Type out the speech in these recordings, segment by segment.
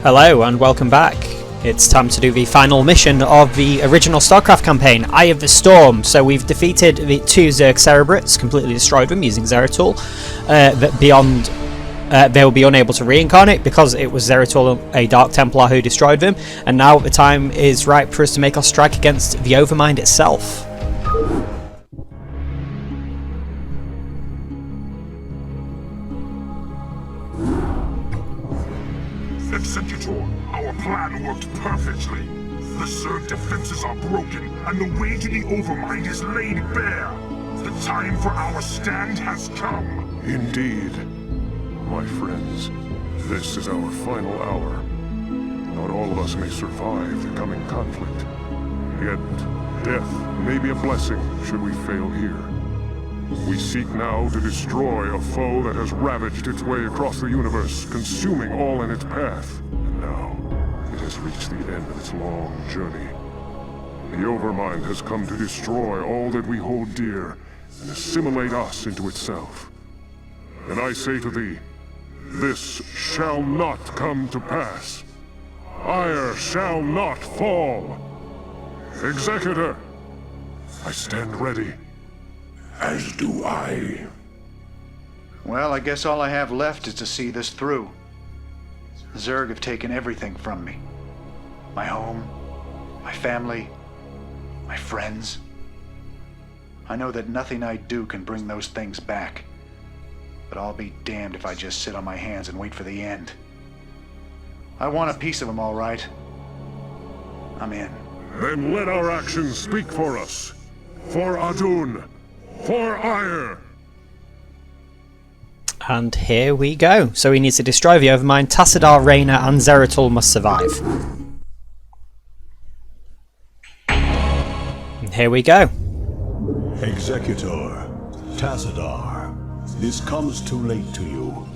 Hello and welcome back. It's time to do the final mission of the original StarCraft campaign, Eye of the Storm. So we've defeated the two Zerg cerebrates, completely destroyed them using Zeratul. They will be unable to reincarnate because it was Zeratul, a Dark Templar, who destroyed them. And now the time is right for us to make our strike against the Overmind itself. Executor, our plan worked perfectly. The Zerg defenses are broken, and the way to the Overmind is laid bare. The time for our stand has come. Indeed. My friends, this is our final hour. Not all of us may survive the coming conflict. Yet, death may be a blessing should we fail here. We seek now to destroy a foe that has ravaged its way across the universe, consuming all in its path. And now, it has reached the end of its long journey. The Overmind has come to destroy all that we hold dear, and assimilate us into itself. And I say to thee, this shall not come to pass. Ire shall not fall. Executor, I stand ready. As do I. Well, I guess all I have left is to see this through. The Zerg have taken everything from me. My home, my family, my friends. I know that nothing I do can bring those things back. But I'll be damned if I just sit on my hands and wait for the end. I want a piece of them, all right. I'm in. Then let our actions speak for us. For Adun. For Ire! And here we go. So we need to destroy the Overmind. Tassadar, Reyna and Zeratul must survive. And here we go. Executor, Tassadar, this comes too late to you,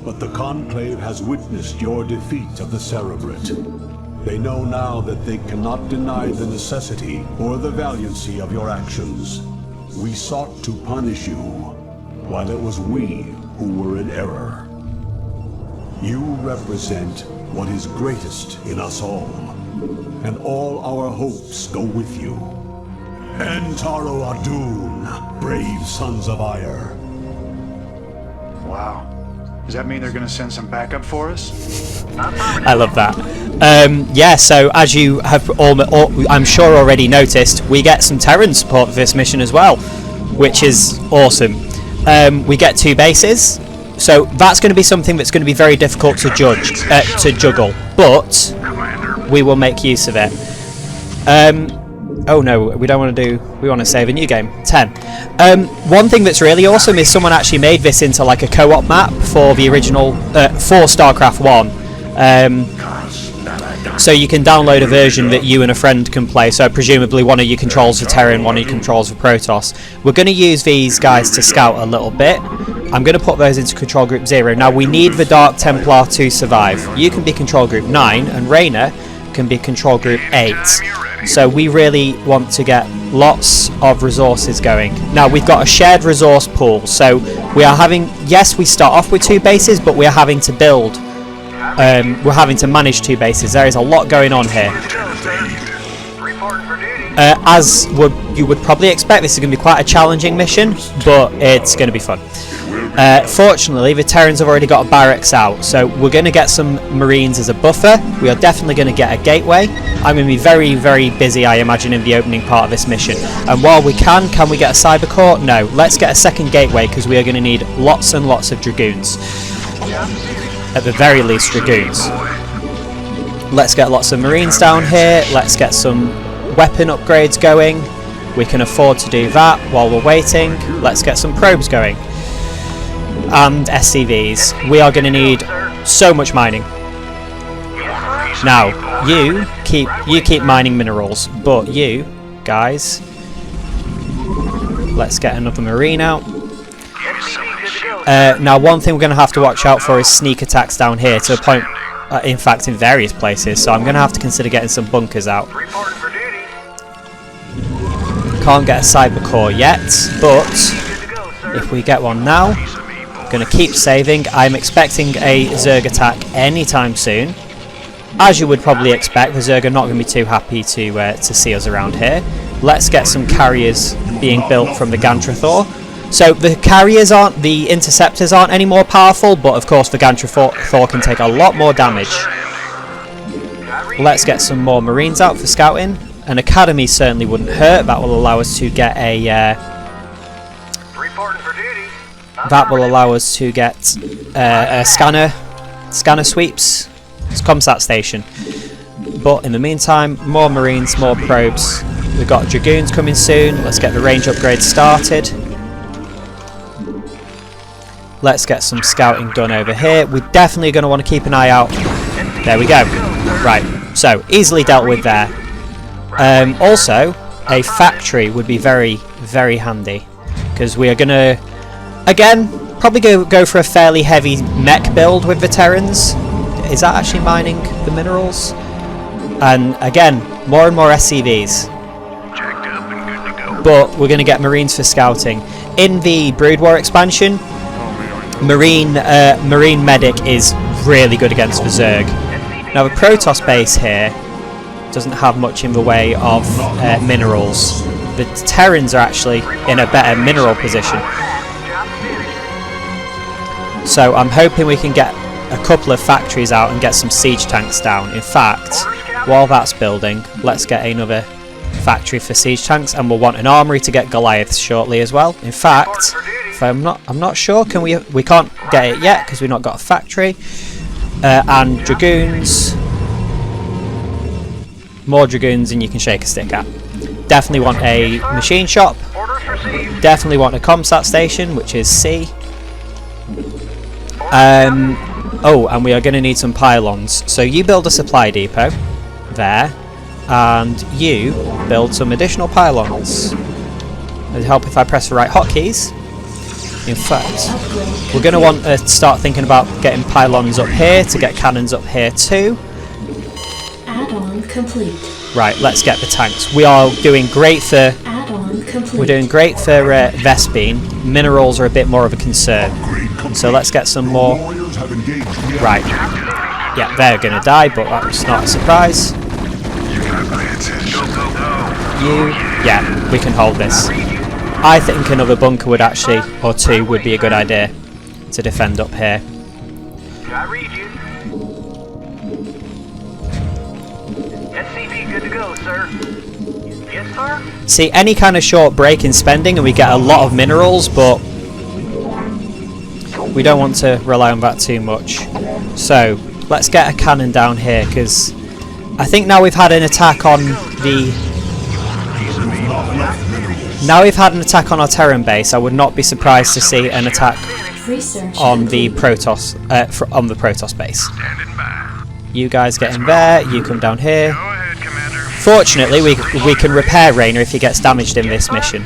but the Conclave has witnessed your defeat of the Cerebrate. They know now that they cannot deny the necessity or the valiancy of your actions. We sought to punish you, while it was we who were in error. You represent what is greatest in us all, and all our hopes go with you. Entaro Adun, brave sons of Ire. Wow. Does that mean they're going to send some backup for us? I love that. Yeah, so as you have I'm sure already noticed, we get some Terran support for this mission as well, which is awesome. We get two bases, so that's going to be something that's going to be very difficult to juggle, but we will make use of it. Oh no, we don't want to do... We want to save a new game. 10. One thing that's really awesome is someone actually made this into like a co-op map for the original... for StarCraft 1. So you can download a version that you and a friend can play. So presumably one of you controls the Terran, one of you controls the Protoss. We're going to use these guys to scout a little bit. I'm going to put those into Control Group 0. Now we need the Dark Templar to survive. You can be Control Group 9 and Reyna can be Control Group 8. So we really want to get lots of resources going. Now we've got a shared resource pool, so we are having, yes, we start off with two bases, but we are having to build, we're having to manage two bases. There is a lot going on here. You would probably expect, this is going to be quite a challenging mission, but it's going to be fun. Fortunately, the Terrans have already got a barracks out, so we're going to get some Marines as a buffer. We are definitely going to get a gateway. I'm going to be very, very busy, I imagine, in the opening part of this mission. And while we can we get a cyber core? No. Let's get a second gateway, because we are going to need lots and lots of Dragoons. At the very least, Dragoons. Let's get lots of Marines down here. Let's get some weapon upgrades going. We can afford to do that while we're waiting. Let's get some probes going. And SCVs. We are going to need so much mining. Now, you keep mining minerals, but you guys, let's get another Marine out. Now, one thing we're going to have to watch out for is sneak attacks down here to a point, in fact, in various places. So I'm going to have to consider getting some bunkers out. Can't get a cyber core yet, but if we get one now, going to keep saving. I'm expecting a Zerg attack anytime soon. as you would probably expect, the Zerg are not going to be too happy to see us around here. Let's get some carriers being built from the Gantrathor. So the carriers aren't, the interceptors aren't any more powerful, but of course the Gantrathor can take a lot more damage. Let's get some more Marines out for scouting. An academy certainly wouldn't hurt. That will allow us to get a scanner sweeps. It's ComSat station. But in the meantime, more Marines, more probes. We've got Dragoons coming soon. Let's get the range upgrade started. Let's get some scouting done over here. We're definitely going to want to keep an eye out. There we go. Right, so easily dealt with there. Also, a factory would be very, very handy, because we are going to, again, probably go for a fairly heavy mech build with the Terrans. Is that actually mining the minerals? And again, more and more SCVs. But we're going to get Marines for scouting. In the Brood War expansion, Marine Medic is really good against the Zerg. Now the Protoss base here doesn't have much in the way of minerals. The Terrans are actually in a better mineral position. So I'm hoping we can get a couple of factories out and get some siege tanks down. In fact, while that's building, let's get another factory for siege tanks, and we'll want an armory to get Goliaths shortly as well. In fact, if I'm not sure, we can't get it yet because we've not got a factory. And Dragoons, more Dragoons than you can shake a stick at. Definitely want a machine shop. Definitely want a ComSat station, which is C. Oh, and we are going to need some pylons. So you build a supply depot there, and you build some additional pylons. It'll help if I press the right hotkeys. In fact, we're going to want to start thinking about getting pylons up here to get cannons up here too. Add-on complete. Right, let's get the tanks. We are doing great for. We're doing great for Vespene. Minerals are a bit more of a concern. So let's get some more. Right. Yeah, they're going to die, but that's not a surprise. Yeah, we can hold this. I think another bunker would actually, or two, would be a good idea to defend up here. I read you. SCV good to go, sir. Yes, sir? See, any kind of short break in spending and we get a lot of minerals, but we don't want to rely on that too much. So, let's get a cannon down here, because I think now we've had an attack on the... Now we've had an attack on our Terran base, I would not be surprised to see an attack on the Protoss, on the Protoss base. You guys get in there, you come down here. Fortunately, we can repair Raynor if he gets damaged in this mission.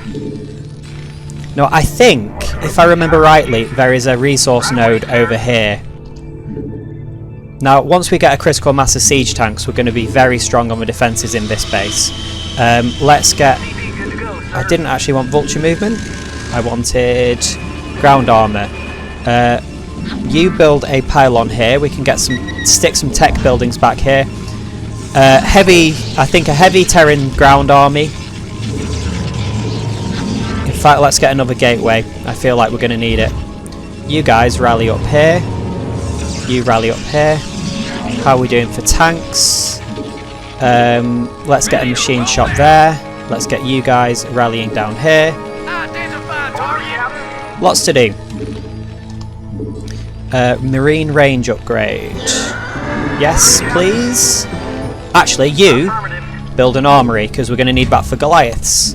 Now, I think, if I remember rightly, there is a resource node over here. Now, once we get a critical mass of siege tanks, we're going to be very strong on the defences in this base. Let's get... I didn't actually want vulture movement. I wanted ground armour. You build a pylon here. We can get stick some tech buildings back here. I think a heavy Terran ground army. In fact, let's get another gateway. I feel like we're going to need it. You guys rally up here. You rally up here. How are we doing for tanks? Let's get a machine shop there. Let's get you guys rallying down here. Lots to do. Marine range upgrade. Yes, please. Actually, you build an armory, because we're going to need that for Goliaths.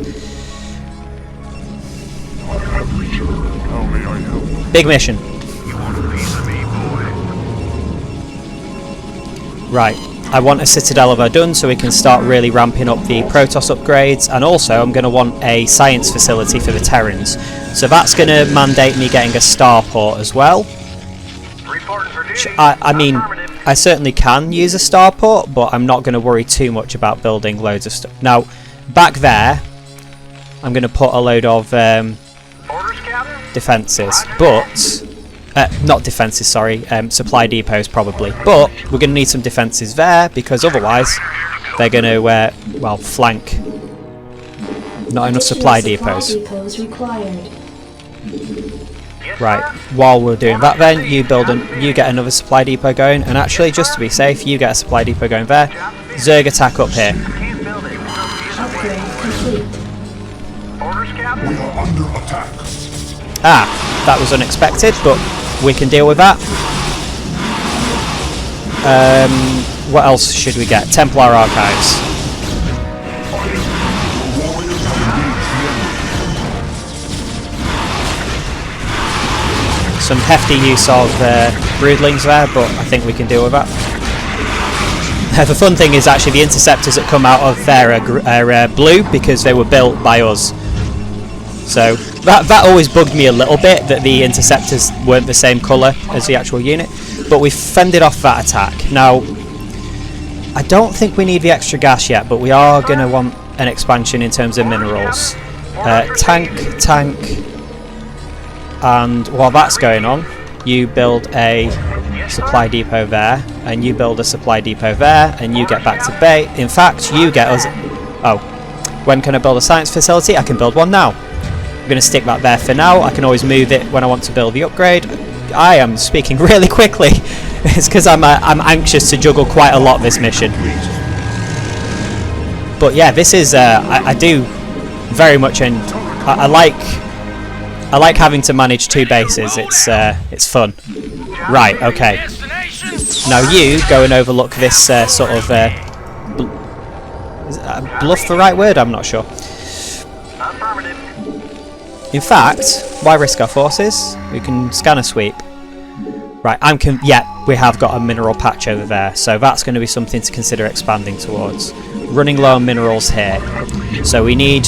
Big mission. Right. I want a Citadel of Verdun so we can start really ramping up the Protoss upgrades, and also I'm going to want a science facility for the Terrans. So that's going to mandate me getting a starport as well. I mean, I certainly can use a starport, but I'm not going to worry too much about building loads of stuff. Now, back there, I'm going to put a load of defences, but not defences, sorry, supply depots probably. But we're going to need some defences there, because otherwise they're going to, well, flank. Not enough supply depots. Required. Right, while we're doing that then, you get another supply depot going, and actually, just to be safe, you get a supply depot going there. Zerg attack up here. Upgrade complete. Orders, Captain? We are under attack. Ah, that was unexpected, but we can deal with that. What else should we get? Templar Archives. Some hefty use of broodlings there, but I think we can deal with that. The fun thing is actually the interceptors that come out of there are blue because they were built by us. So that always bugged me a little bit, that the interceptors weren't the same colour as the actual unit. But we've fended off that attack. Now, I don't think we need the extra gas yet, but we are going to want an expansion in terms of minerals. Tank, and while that's going on, you build a supply depot there, and you build a supply depot there, and you get back to base. In fact, you get us... Oh, when can I build a science facility? I can build one now. I'm going to stick that there for now. I can always move it when I want to build the upgrade. I am speaking really quickly. It's because I'm anxious to juggle quite a lot this mission. But yeah, this is... I do very much... I like having to manage two bases. It's fun. Right, okay. Now you go and overlook this sort of... is bluff the right word? I'm not sure. In fact, why risk our forces? We can scan a sweep. Right, yeah, we have got a mineral patch over there, so that's going to be something to consider expanding towards. Running low on minerals here, so we need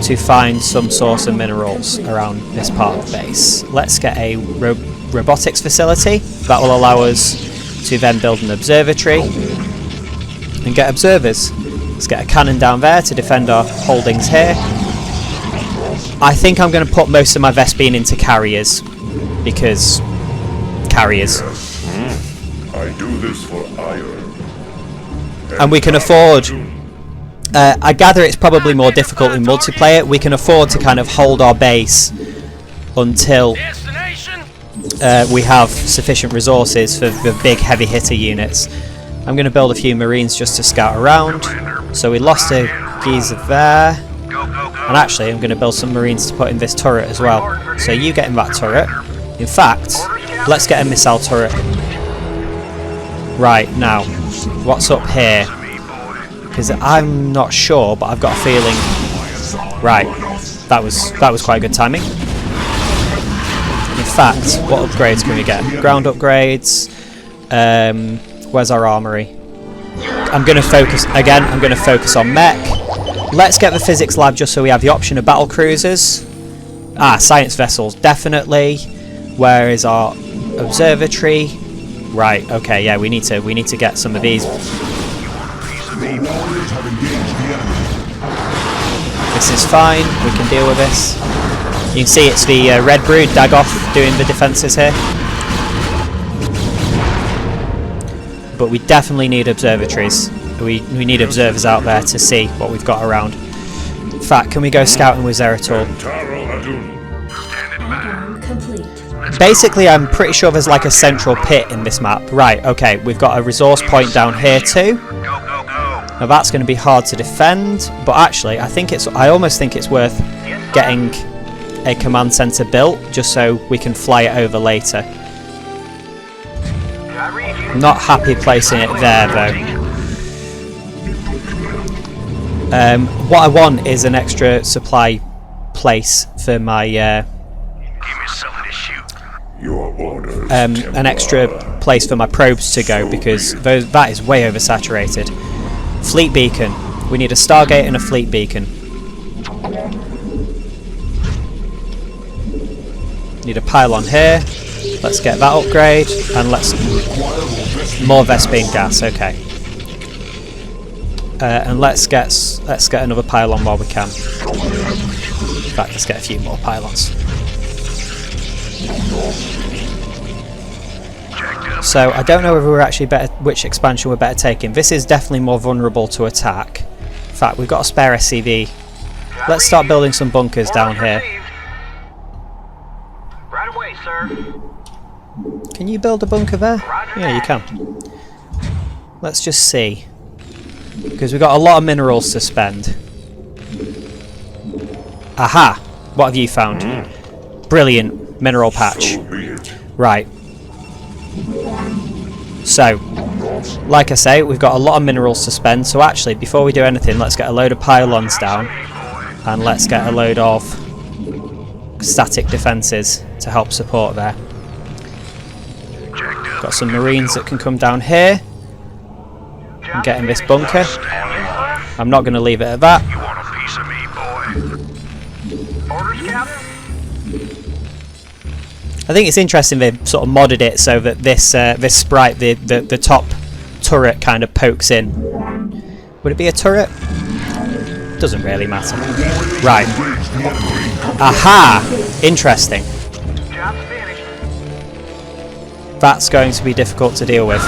to find some source of minerals around this part of the base. Let's get a robotics facility. That will allow us to then build an observatory and get observers. Let's get a cannon down there to defend our holdings here. I think I'm going to put most of my Vespene into carriers, because carriers. I do this for iron. And we can afford... I gather it's probably more difficult in multiplayer. We can afford to kind of hold our base until we have sufficient resources for the big heavy hitter units. I'm going to build a few marines just to scout around. So we lost a geezer there. And actually I'm going to build some marines to put in this turret as well. So you get in that turret. In fact, let's get a missile turret. Right, now, what's up here? Because I'm not sure, but I've got a feeling... Right, that was quite good timing. In fact, what upgrades can we get? Ground upgrades. Where's our armory? I'm going to focus on mech. Let's get the physics lab just so we have the option of battle cruisers. Ah, science vessels, definitely. Where is our observatory? Right, okay, yeah, we need to get some of these. This is fine, we can deal with this. You can see it's the Red Brood Dagoth doing the defences here. But we definitely need observatories. We need observers out there to see what we've got around. In fact, can we go scouting with Zeratul? Add-on complete. Basically, I'm pretty sure there's like a central pit in this map. Right, okay, we've got a resource point down here too. Now that's going to be hard to defend, but actually I almost think it's worth getting a command centre built just so we can fly it over later. I'm not happy placing it there though. What I want is an extra supply place for my an extra place for my probes to go, because that is way oversaturated. Fleet beacon. We need a Stargate and a fleet beacon. Need a pylon here. Let's get that upgrade, and more Vespene gas. Okay. And let's get another pylon while we can. In fact, let's get a few more pylons. So I don't know whether we're actually better, which expansion we're better taking. This is definitely more vulnerable to attack. In fact, we've got a spare SCV. Let's start building some bunkers down here. Right away, sir. Can you build a bunker there? Roger Yeah, you that. can. Let's just see. Because we've got a lot of minerals to spend. Aha! What have you found? Brilliant mineral patch. Right. So, like I say, we've got a lot of minerals to spend, so actually, before we do anything, let's get a load of pylons down, and let's get a load of static defences to help support there. Got some marines that can come down here and get in this bunker. I'm not going to leave it at that. You want a piece of me, boy? Orders, Captain? I think it's interesting they've sort of modded it so that this this sprite, the top turret, kind of pokes in. Would it be a turret? Doesn't really matter. Right. Aha! Interesting. Job's finished. That's going to be difficult to deal with.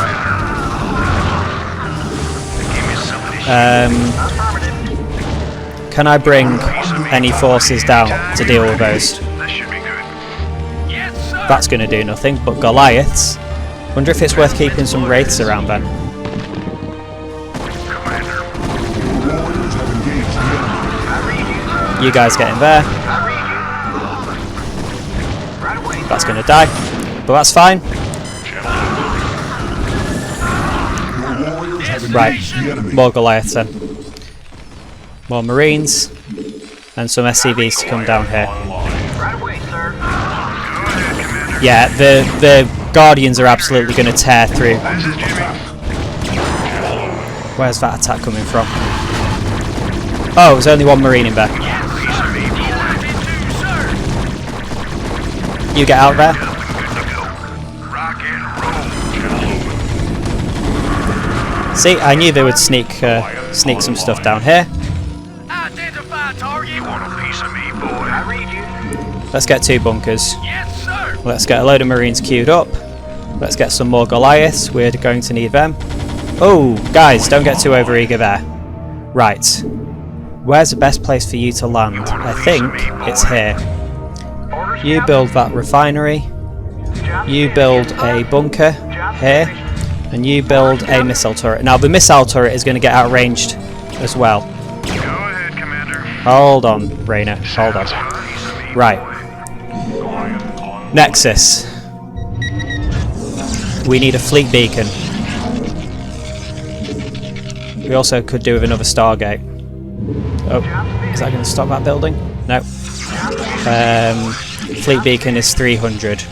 Affirmative. Can I bring any forces down to deal with those? This should be good. Yes, sir. That's going to do nothing, but Goliaths. Wonder if it's worth keeping some wraiths around then. Commander. You guys get in there. I read you. Right away. That's going to die, but that's fine. Right, more Goliaths then. More Marines, and some SCVs to come down here. Right away, sir. Yeah, the Guardians are absolutely going to tear through. Where's that attack coming from? Oh, there's only one Marine in there. You get out there. See, I knew they would sneak some stuff down here. Identify target. You want a piece of me, boy? I read you. Let's get 2 bunkers. Yes, sir. Let's get a load of Marines queued up. Let's get some more Goliaths. We're going to need them. Oh, guys, don't get too overeager there. Right. Where's the best place for you to land? I think it's here. Orders, You Captain. build that refinery. You build a bunker here. And you build a missile turret. Now, the missile turret is going to get outranged as well. Go ahead, Commander. Hold on, Rainer. Hold on. Right. Nexus. We need a fleet beacon. We also could do with another Stargate. Oh, is that going to stop that building? No. Fleet beacon is 300.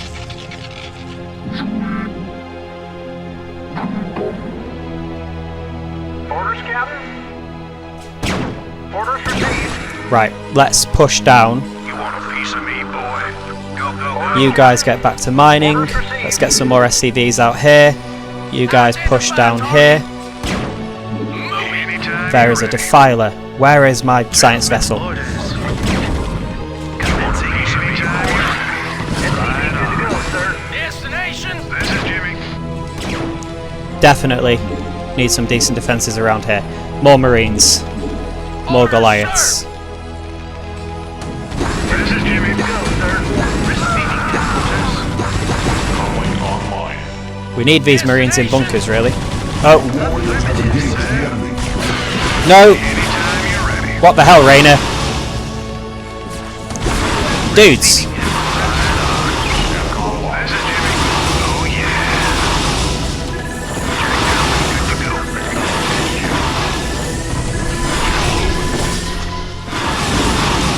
Orders, Captain. Orders received. Right, let's push down. You want a piece of me, boy? Go, go, go. You guys get back to mining. Let's get some more SCVs out here. You guys push down here. Anytime There is a defiler. Where is my science vessel? Destination. This is Jimmy. Definitely need some decent defences around here. More Marines. More Goliaths. This is Jimmy. Go, sir. Receiving orders. We need these Marines in bunkers, really. Oh. No! What the hell, Rainer? Dudes!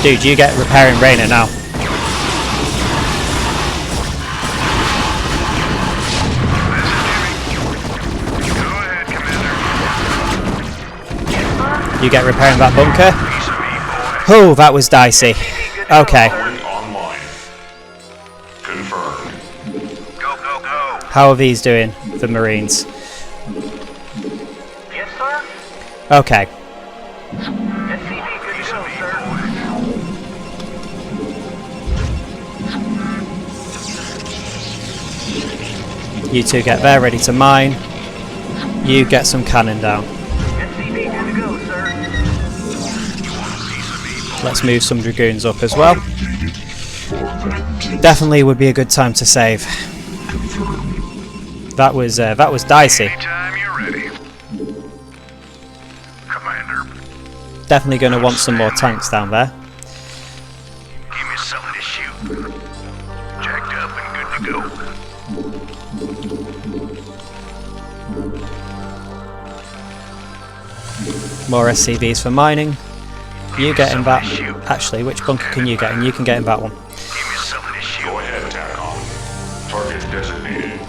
Dude, you get repairing Rainer now. You get repairing that bunker. Oh, that was dicey. Okay. Online. Confirmed. Go, go, go. How are these doing, the Marines? Yes, sir. Okay. SCV, good to go, sir. You two get there, ready to mine. You get some cannon down. SCV good to go, sir. Let's move some dragoons up as well. Definitely would be a good time to save. That was dicey. Anytime you're ready. Commander, Definitely going to want some more tanks down there. give me something to shoot. Jacked up and good to go. More SCVs for mining. You get in that. Actually, which bunker can you get in? You can get in that one. Give me something to shoot. Go ahead, TACOM. Target designated.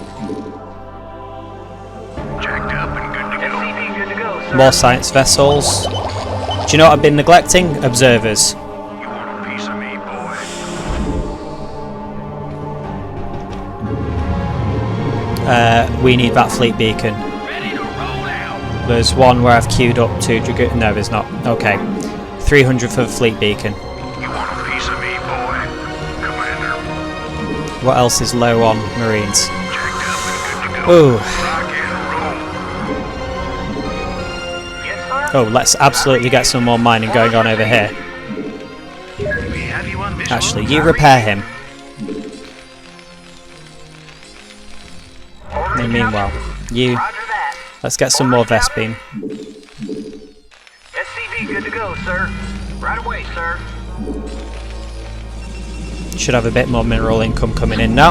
Jacked up and good to go. SCV good to go, sir. More science vessels. Do you know what I've been neglecting? Observers. You want a piece of me, boy? We need that fleet beacon. Ready to roll out. There's one where I've queued up to dragoon. No, there's not. Okay. 300 for the fleet beacon. You want a piece of me, boy? Commander, What else is low on Marines? jacked up and good to go. Ooh. Rock and roll. Yes, sir. Oh, let's absolutely get some more mining going on over here. We have you on visual. Actually, you repair him. And meanwhile, you... Roger that. Let's get some more Vespine. SCV good to go, sir. Right away, sir. Should have a bit more mineral income coming in now.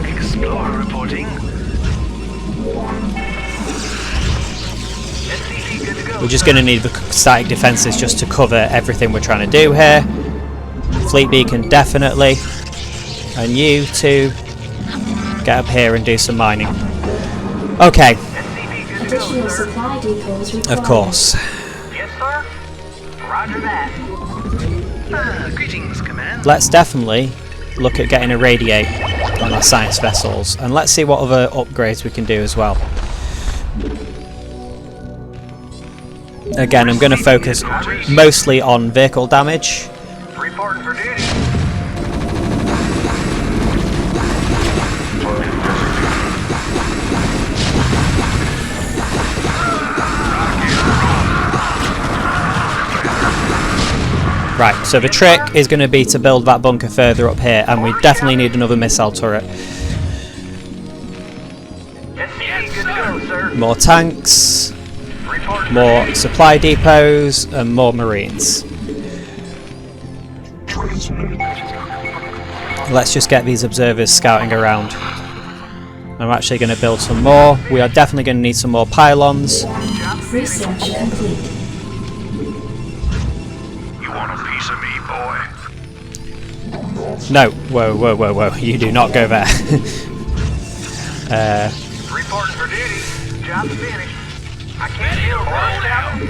Explorer reporting. SCV good to go. We're just going to need the static defences just to cover everything we're trying to do here. Fleet beacon definitely. And you two get up here and do some mining. Okay, SCV good to go, Additional sir. supply depots required. of course. Yes, sir. Roger that. Greetings, Command. Let's definitely look at getting a radiate on our science vessels. And let's see what other upgrades we can do as well. Again, I'm going to focus mostly on vehicle damage. Reporting for duty. Right, so the trick is going to be to build that bunker further up here, and we definitely need another missile turret. SCV good to go, sir. More tanks, Reporting for more duty. supply depots, and more marines. Let's just get these observers scouting around. I'm actually going to build some more. We are definitely going to need some more pylons. Research complete. You want a piece of me, boy? No, whoa, whoa, whoa, whoa. You do not go there. Reporting for duty. Job's finished. I can't feel roll out.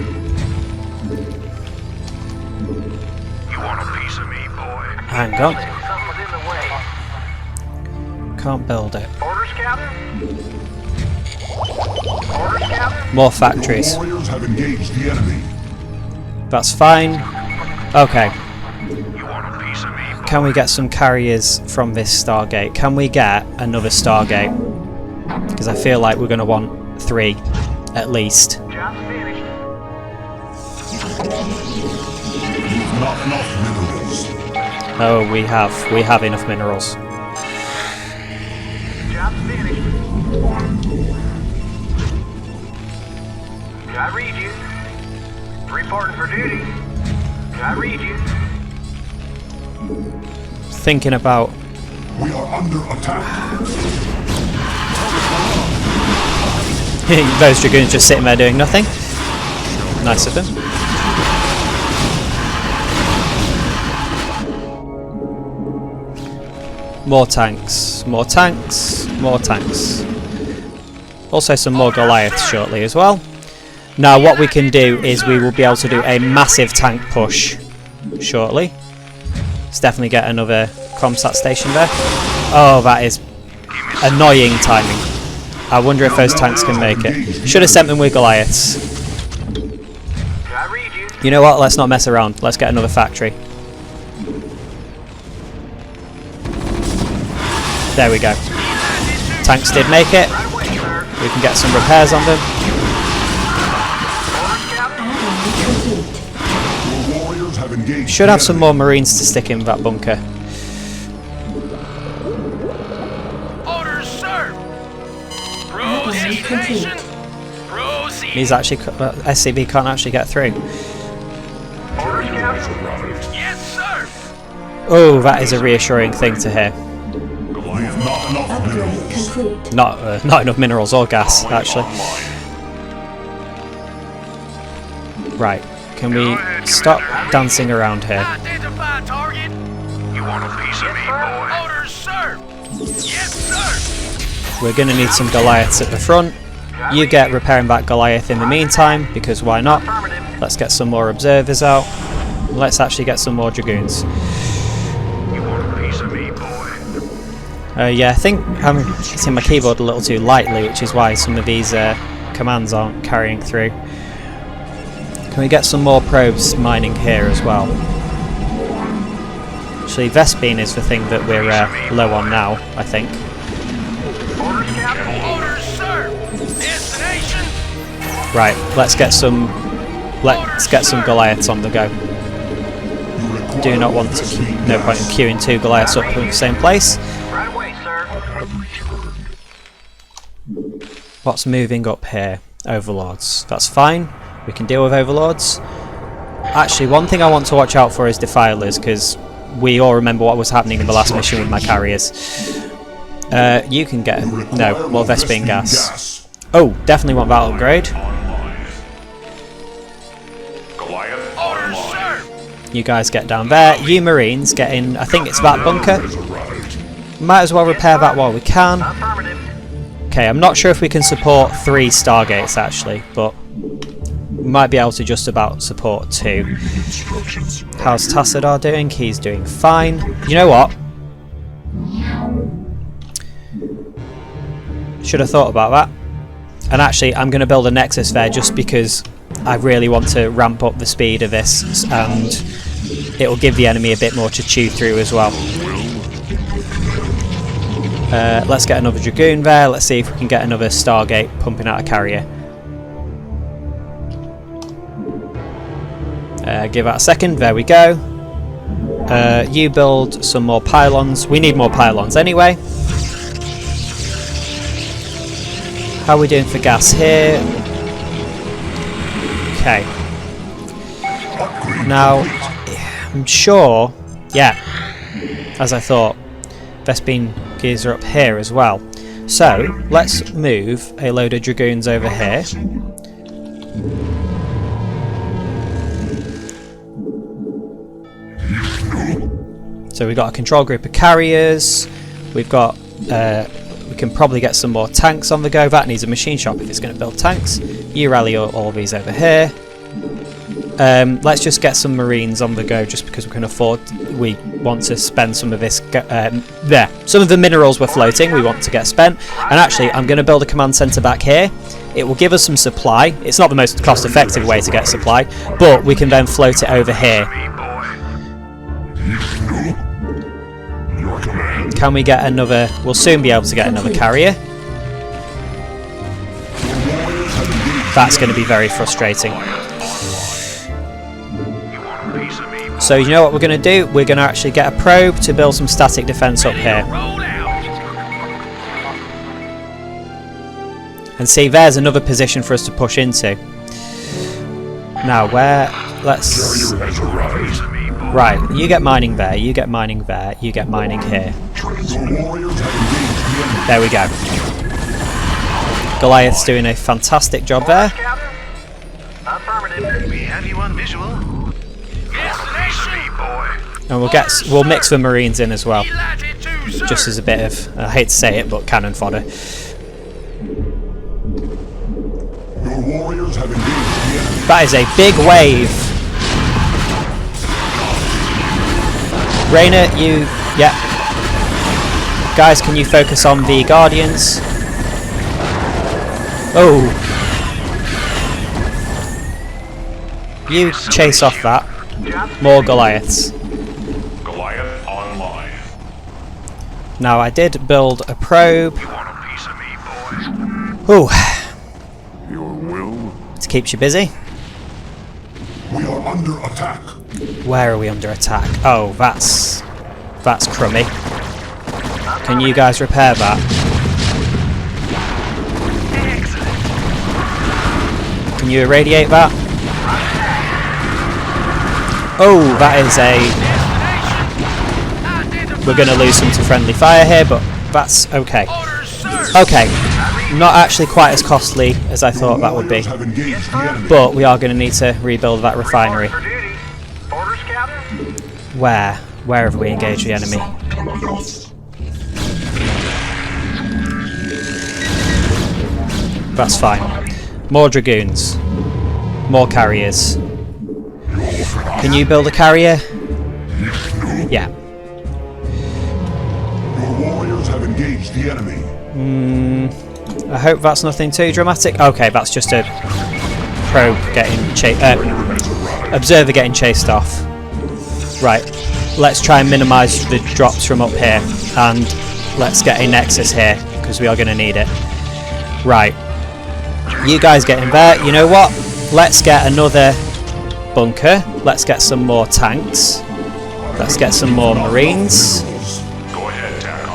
You want a piece of me, boy? Hang on. Something was in the way. Can't build it. Orders, Captain? Orders, Captain? More factories. Warriors have engaged the enemy. That's fine. Okay. You want a piece of me, boy? Can we get some carriers from this Stargate? Can we get another Stargate? Because I feel like we're going to want 3 at least. Job's finished. Not enough minerals. Oh, we have enough minerals. Job's finished. I read you. Reporting for duty. I read you. Thinking about... We are under attack. those dragoons just sitting there doing nothing. Nice of them. More tanks, more tanks, more tanks. Also some more Goliaths shortly as well. Now what we can do is we will be able to do a massive tank push shortly. Let's definitely get another comsat station there. Oh, that is annoying timing. I wonder if those tanks can make it. Should have sent them with Goliaths. I read you. You know what, let's not mess around. Let's get another factory. There we go. Tanks did make it. We can get some repairs on them. Should have some more Marines to stick in that bunker. Orders, sir. Proceed. Proceed. He's actually SCB can't actually get through. Orders, Captain. Yes, sir. Oh, that is a reassuring thing to hear. Upgrade complete. Not enough minerals or gas, actually. Right, can we stop dancing around here? Identify target. You want a piece of me, boy? Orders, sir. Yes, sir. We're going to need some Goliaths at the front. You get repairing back Goliath in the meantime, because why not? Let's get some more observers out. Let's actually get some more Dragoons. You want a piece of me, boy? Yeah, I think I'm hitting my keyboard a little too lightly, which is why some of these commands aren't carrying through. Can we get some more probes mining here as well? Actually, Vespine is the thing that we're low on now, I think. Orders, Captain. Orders, sir. Destination. Right, let's get some Goliaths on the go. Do not want to. No point in queuing 2 Goliaths up in the same place. Right away, sir. What's moving up here? Overlords. That's fine. We can deal with overlords. Actually, one thing I want to watch out for is defilers, because we all remember what was happening in the last mission with my carriers. You can get no more Vespine gas. Oh, definitely want that upgrade. Orders, sir. You guys get down there. You Marines get in. I think it's that bunker. Might as well repair that while we can. Affirmative. Okay, I'm not sure if we can support 3 Stargates actually, but we might be able to just about support 2. How's Tassadar doing? He's doing fine. You know what? Should have thought about that. And actually, I'm going to build a Nexus there just because I really want to ramp up the speed of this, and it will give the enemy a bit more to chew through as well. Let's get another Dragoon there. Let's see if we can get another Stargate pumping out a carrier. Give that a second. There we go. You build some more pylons. We need more pylons anyway. How are we doing for gas here? Okay. Now, I'm sure... Yeah, as I thought. Vespine gears are up here as well. So, let's move a load of Dragoons over here. So we've got a control group of carriers. We've got... we can probably get some more tanks on the go. That needs a machine shop if it's going to build tanks. You rally all these over here. Let's just get some Marines on the go just because we can afford. We want to spend some of this. There. Some of the minerals we're floating we want to get spent. And actually, I'm going to build a command centre back here. It will give us some supply. It's not the most cost effective way to get supply, but we can then float it over here. Can we get another... We'll soon be able to get another carrier. That's going to be very frustrating. So you know what we're going to do? We're going to actually get a probe to build some static defence up here. And see, there's another position for us to push into. Now, where... Let's... Right, you get mining there, you get mining there, you get mining here. There we go. Goliath's doing a fantastic job there. Affirmative. We have you on visual. And we'll mix the Marines in as well. Just as a bit of, I hate to say it, but cannon fodder. That is a big wave. Rainer, you... Yeah. Guys, can you focus on the Guardians? Oh. You chase off that. More Goliaths. Goliath online. Now, I did build a probe. Ooh, Your will? it keeps you busy. We are under attack. Where are we under attack? Oh, that's crummy. Can you guys repair that? Can you irradiate that? Oh, that is a... We're going to lose some to friendly fire here, but that's okay. Okay, not actually quite as costly as I thought that would be. Have engaged the enemy. But we are going to need to rebuild that refinery. Where? Where have we engaged the enemy? That's fine. More dragoons. More carriers. Can you build a carrier? Yeah. Your warriors have engaged the enemy. I hope that's nothing too dramatic. Okay, that's just a probe getting observer getting chased off. Right, let's try and minimise the drops from up here, and let's get a nexus here because we are going to need it. Right, you guys get in there. You know what? Let's get another bunker. Let's get some more tanks. Let's get some more marines. Go ahead, Terran.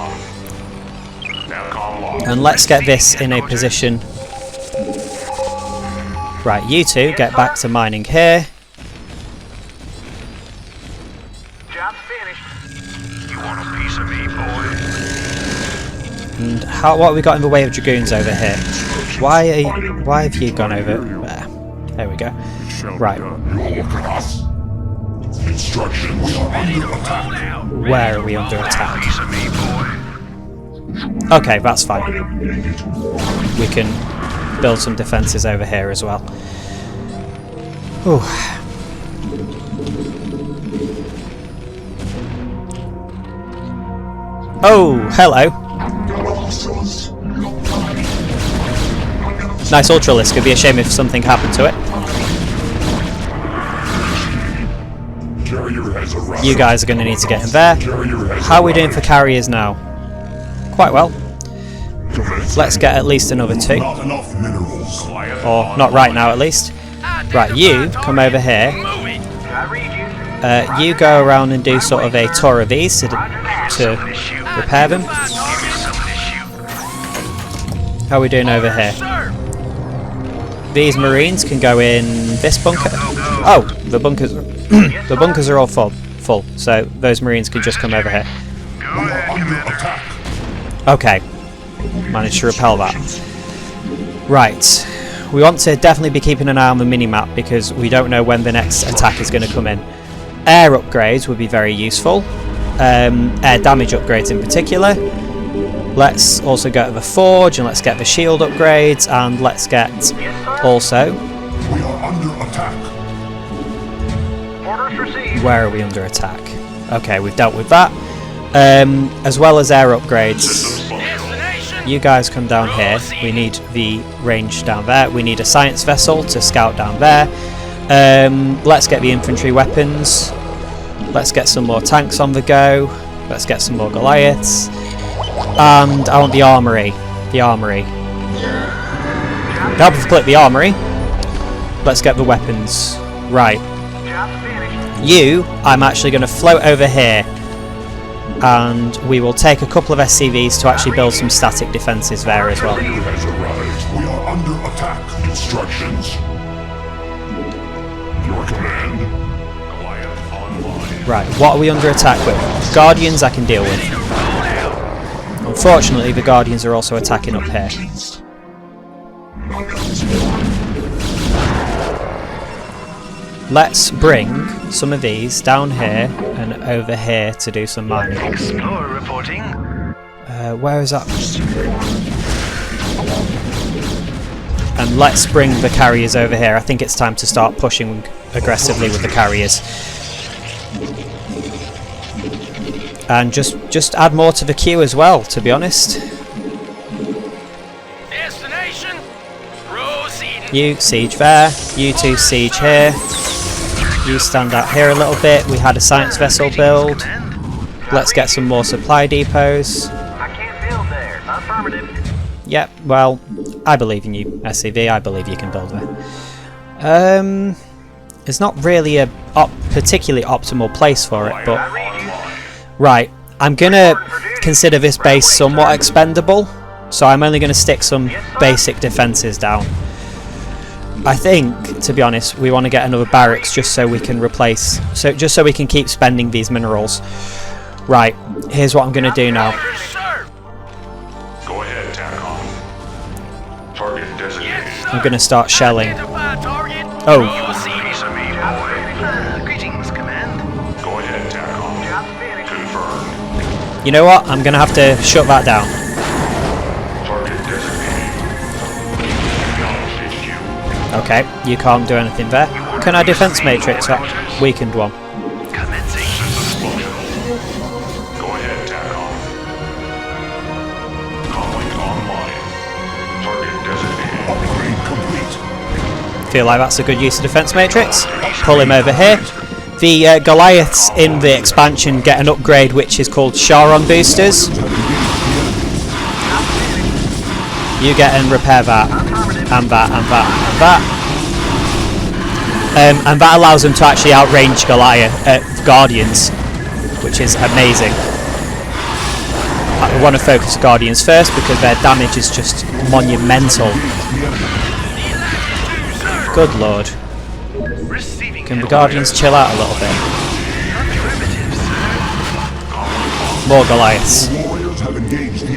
Now call lock. And let's get this in a position. Right, you two get back to mining here. Job's finished. You want a piece of me, boy? And what have we got in the way of dragoons over here? Why have you gone over there? There we go. Right. Instruction. We are under attack. Where are we under attack? Piece of me, boy. Okay, that's fine. We can build some defences over here as well. Ooh. Oh, hello. Nice Ultralisk. It'd be a shame if something happened to it. You guys are going to need to get in there. How are we doing for carriers now? Quite well. Let's get at least another 2. Not enough minerals. Or not right now at least. Right, you come over here. You go around and do sort of a tour of these to repair them. How are we doing over here? These marines can go in this bunker. Oh, the bunkers. The bunkers are all full. So those marines can just come over here. Okay, managed to repel that. Right, we want to definitely be keeping an eye on the mini-map because we don't know when the next attack is going to come in. Air upgrades would be very useful. Air damage upgrades in particular. Let's also go to the forge and let's get the shield upgrades, and let's get also... We are under attack. Orders received. Where are we under attack? Okay, we've dealt with that. As well as air upgrades. You guys come down here. We need the range down there. We need a science vessel to scout down there. Let's get the infantry weapons. Let's get some more tanks on the go. Let's get some more Goliaths. And I want the armory. The armory. Help us click the armory. Let's get the weapons. Right. You, I'm actually going to float over here. And we will take a couple of SCVs to actually build some static defences there as well. Has arrived. We are under attack. Instructions. Your command. Goliath online. Right, what are we under attack with? Guardians I can deal with. Unfortunately, the Guardians are also attacking up here. Let's bring some of these down here and over here to do some mining. Explorer reporting. Where is that? And let's bring the carriers over here. I think it's time to start pushing aggressively with the carriers. And just add more to the queue as well, to be honest. Destination. Proceeding. You siege there, you two siege here. You stand out here a little bit. We had a science vessel build. Let's get some more supply depots. I can't build there. Affirmative. Yep, well, I believe in you, SCV. I believe you can build her. It's not really a particularly optimal place for it, but right. I'm gonna consider this base somewhat expendable, so I'm only gonna stick some basic defences down. I think, to be honest, we want to get another barracks just so we can replace, just so we can keep spending these minerals. Right, here's what I'm going to do now. Go ahead, Tacon. Target designated. I'm going to start shelling. Oh. Greetings, Command. Go ahead, Tacon. Confirmed. You know what? I'm going to have to shut that down. Target designated. Okay, you can't do anything there. Can I defense matrix that weakened one? Go ahead, Tacon. Calling online. Target designated. Upgrade complete. Feel like that's a good use of defense matrix. Pull him over here. The Goliaths in the expansion get an upgrade which is called Charon boosters. You get and repair that, and that, and that, and that. And that allows them to actually outrange Guardians, which is amazing. I want to focus Guardians first because their damage is just monumental. Good lord. Can the Guardians chill out a little bit? More Goliaths.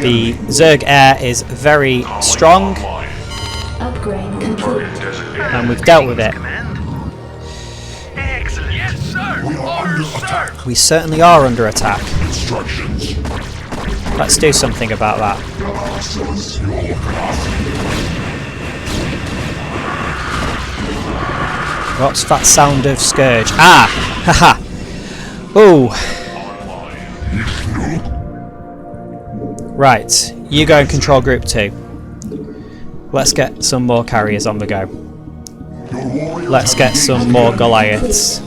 The Zerg Air is very strong, Upgrade complete. and we've dealt with it. Excellent. Yes, sir. We are under attack. We certainly are under attack. Instructions. Let's do something about that. What's that sound of Scourge? Ah! Haha! Ooh! Right, you go and control group 2. Let's get some more carriers on the go. Let's get some more Goliaths.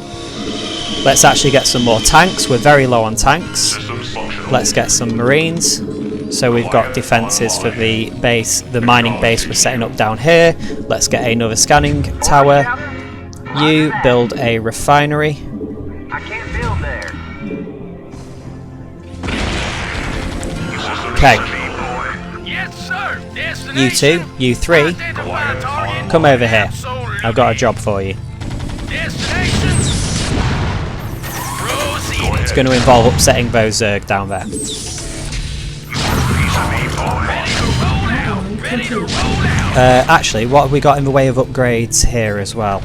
Let's actually get some more tanks. We're very low on tanks. Let's get some Marines. So we've got defences for the base, the mining base we're setting up down here. Let's get another scanning tower. You build a refinery. I can't build there. Okay. Yes, sir. You two, you three, come over here. I've got a job for you. It's going to involve upsetting those Zerg down there. Actually, what have we got in the way of upgrades here as well?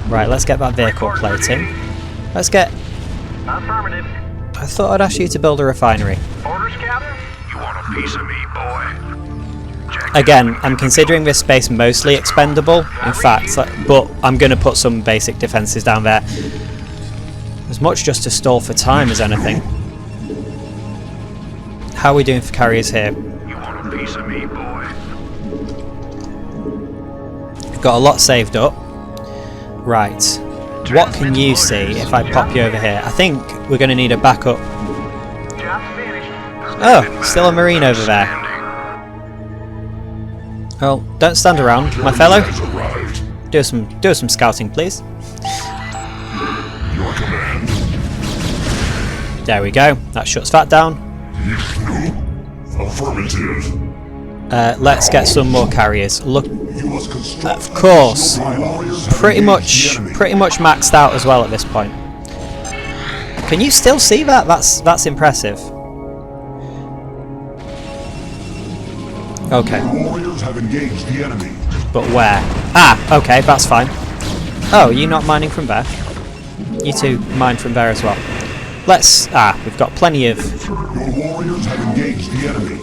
Right, let's get that vehicle plating. Let's get... Affirmative. I thought I'd ask you to build a refinery. Orders, Captain? You want a piece of me, boy? Again, I'm considering this space mostly expendable, in fact, but I'm going to put some basic defences down there. As much just to stall for time as anything. How are we doing for carriers here? You want a piece of me, boy? Got a lot saved up. Right. What can you see if I pop you over here? I think we're going to need a backup. Job finished. Oh, still a Marine over there. Well, don't stand around, my fellow. Do some scouting, please. Your command. There we go. That shuts that down. Affirmative. Let's get some more carriers. Look, You must construct of course, warriors have pretty engaged the enemy. much maxed out as well at this point. Can you still see that? That's impressive. Okay, Warriors have engaged the enemy. but where? Ah, okay, that's fine. Oh, you're not mining from there? You two mine from there as well. Let's... Ah, we've got plenty of... Your warriors have engaged the enemy.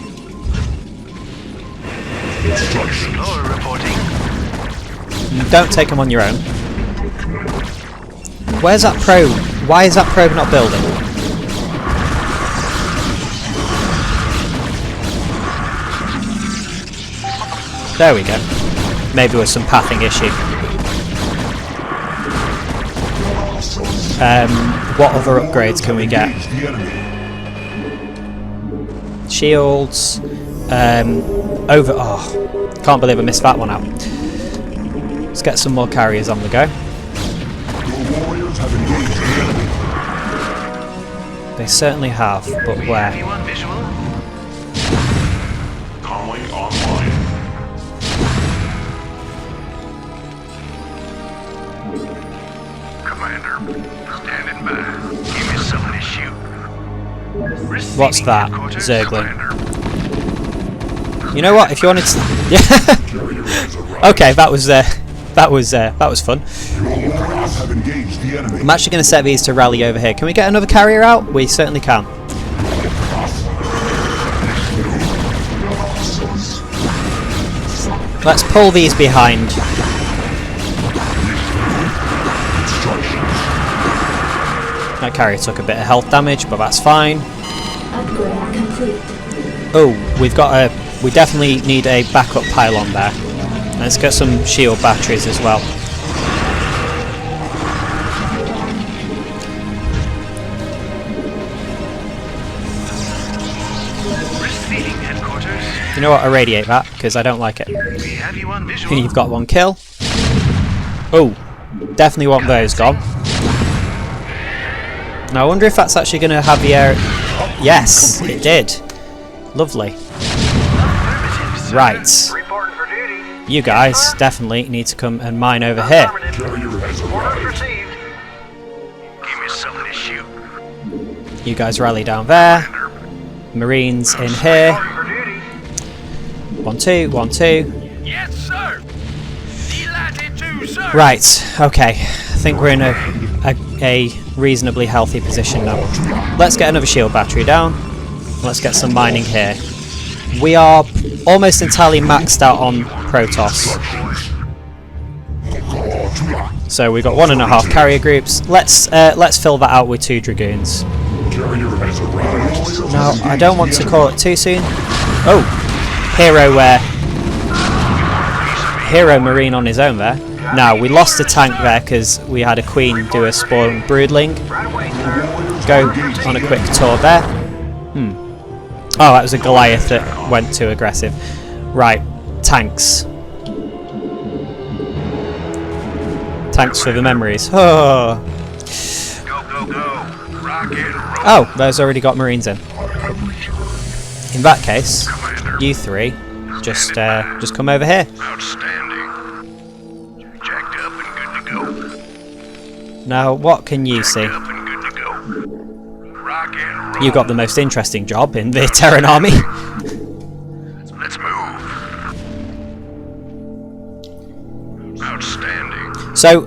Instructions. Lower reporting. Don't take them on your own. Where's that probe? Why is that probe not building? There we go. Maybe with some pathing issue. What other upgrades can we get? Engage the enemy. Shields. over. Oh, can't believe I missed that one out. Let's get some more carriers on the go. Your warriors have engaged the enemy. They certainly have, but where? Anyone visual? Comlink online. Commander, standing by. Give me something to shoot. Receiving What's that? headquarters, Zergling. Commander. You know what? If you wanted to, yeah. Okay, that was fun. Your warriors have engaged the enemy. I'm actually going to set these to rally over here. Can we get another carrier out? We certainly can. Let's pull these behind. That carrier took a bit of health damage, but that's fine. Upgrade complete. Oh, we definitely need a backup pylon there. Let's get some shield batteries as well. Receiving headquarters. You know what? Irradiate that, because I don't like it. We have you on visual. You've got one kill. Oh, definitely want those gone. Now I wonder if that's actually going to have the air... Yes, it did. Lovely. Right. Reporting for duty. You guys definitely need to come and mine over here. Orders received. Give me something to shoot. You guys rally down there. Marines in here. For duty. 1, 2, 1, 2. Yes, sir. Delighted to, sir. Right, okay. I think we're in a reasonably healthy position now. Let's get another shield battery down. Let's get some mining here. We are almost entirely maxed out on Protoss. So we've got 1.5 carrier groups. Let's fill that out with 2 Dragoons. Now, I don't want to call it too soon. Oh, Hero Marine on his own there. Now, we lost a tank there because we had a Queen do a spawn broodling. Go on a quick tour there. Oh, that was a Goliath that went too aggressive. Right, tanks. Thanks for the memories. Oh, Go, go, go. Rock and roll. oh, those already got Marines in. In that case, you three just come over here. Outstanding. Jacked up and good to go. Now, what can you see? Up and good to go. Rock and roll. You got the most interesting job in the Terran army. Let's move. Outstanding. So,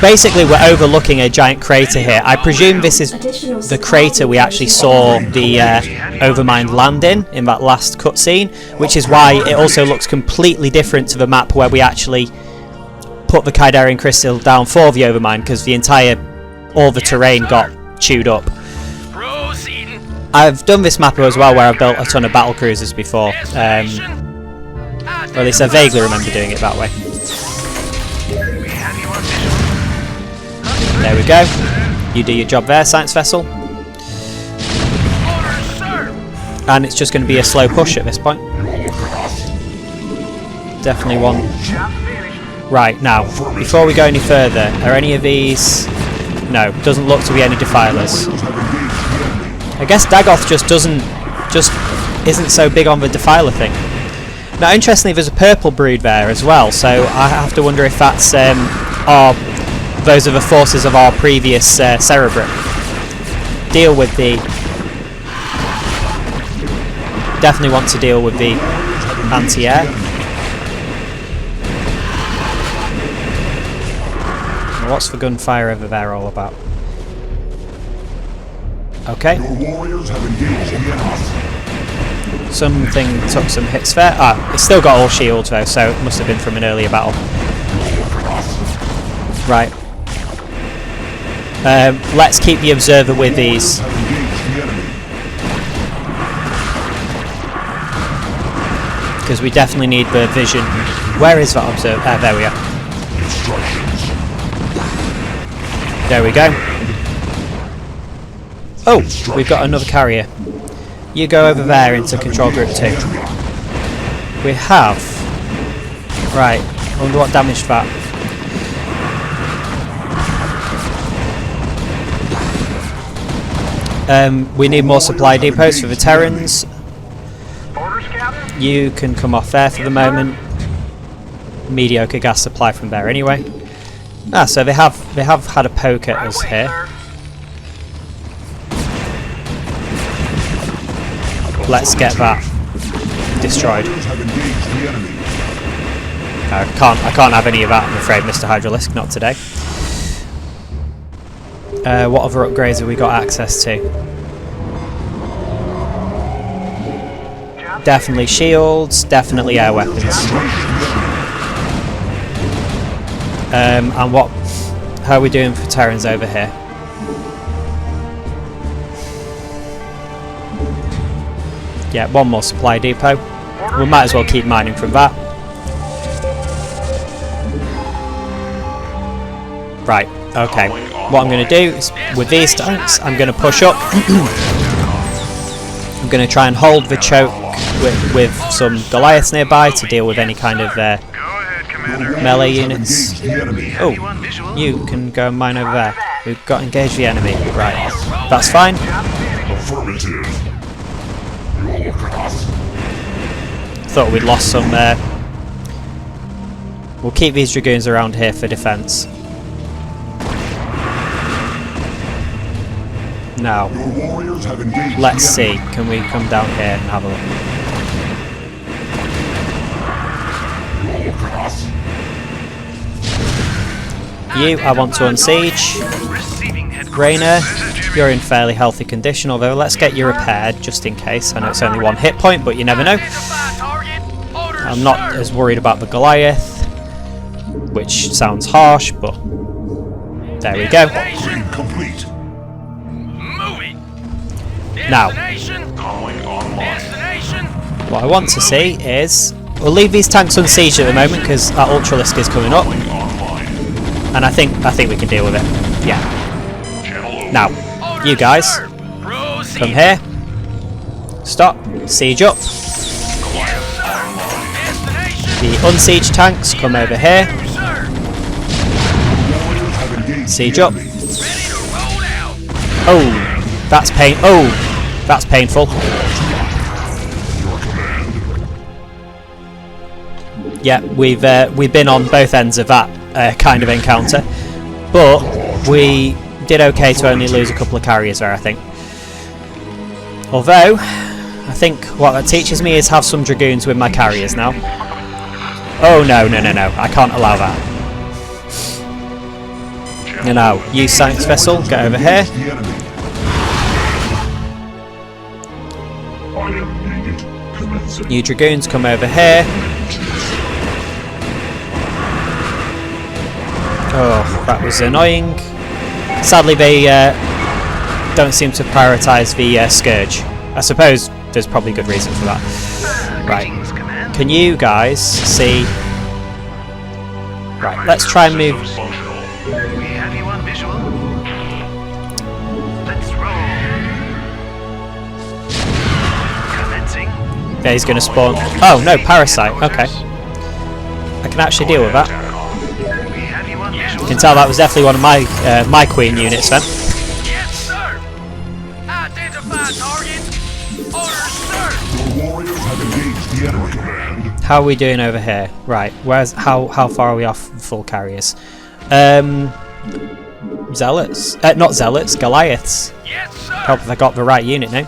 basically, we're overlooking a giant crater here. I presume this is the crater we actually saw the Overmind land in that last cutscene, which is why it also looks completely different to the map where we actually put the Kydarian crystal down for the Overmind, because all the terrain got chewed up. Proceeding. I've done this map as well where I've built a ton of battle cruisers before, or at least I vaguely remember doing it that way. We have you on visual. There we go. You do your job there, science vessel. Orders, sir. And it's just going to be a slow push at this point. Definitely one. Job finished. Right, now, before we go any further, are any of these... No, doesn't look to be any defilers. I guess Dagoth just isn't so big on the defiler thing. Now, interestingly, there's a purple brood there as well, so I have to wonder if that's those are the forces of our previous cerebrate. Deal with the... Definitely want to deal with the anti-air. What's the gunfire over there all about? Okay. Your warriors have engaged the enemy. Something took some hits there. Ah, it's still got all shields though, so it must have been from an earlier battle. Right. Let's keep the observer with these. Because we definitely need the vision. Where is that observer? There we are. There we go. Oh, we've got another carrier. You go over there into control group 2. We have. Right. I wonder what damaged that. We need more supply depots for the Terrans. You can come off there for the moment. Mediocre gas supply from there anyway. Ah, so they have had a poke at us here. Let's get that destroyed. I can't have any of that, I'm afraid, Mr. Hydralisk, not today. What other upgrades have we got access to? Definitely shields, definitely air weapons. And how are we doing for Terrans over here? Yeah, one more supply depot. We might as well keep mining from that. Right, okay. What I'm going to do is, with these tanks, I'm going to push up. I'm going to try and hold the choke with some Goliaths nearby to deal with any kind of melee units. Oh, you can go and mine over there. We've got to engage the enemy. Right, that's fine. Thought we'd lost some there. We'll keep these Dragoons around here for defence. Now, let's see. Can we come down here and have a look? You, I want to unsiege. Rainer, you're in fairly healthy condition, although let's get you repaired just in case. I know it's only 1 hit point, but you never know. I'm not as worried about the Goliath, which sounds harsh, but there we go. Now, what I want to see is, we'll leave these tanks unsieged at the moment because our Ultralisk is coming up, and I think we can deal with it. Yeah. Now, you guys, come here. Stop. Siege up. The unsieged tanks come over here. Siege up. Oh, that's pain. Oh, that's painful. Yeah, we've been on both ends of that kind of encounter, but we did okay to only lose a couple of carriers there, I think. Although, I think what that teaches me is have some Dragoons with my carriers now. Oh no, I can't allow that. Now, you Science Vessel, get over here. You Dragoons, come over here. Oh, that was annoying. Sadly, they don't seem to prioritise the Scourge. I suppose there's probably good reason for that. Right. Can you guys see... Right, let's try and move... Yeah, he's going to spawn... Oh, no, Parasite. Okay. I can actually deal with that. You can tell that was definitely one of my my Queen units then. Yes, sir. Identify target. Orders, sir. Your warriors have engaged the enemy. Command. How are we doing over here? Right, where's how far are we off full carriers? Zealots. Not Zealots, Goliaths. Yes, sir. Hope if I got the right unit now.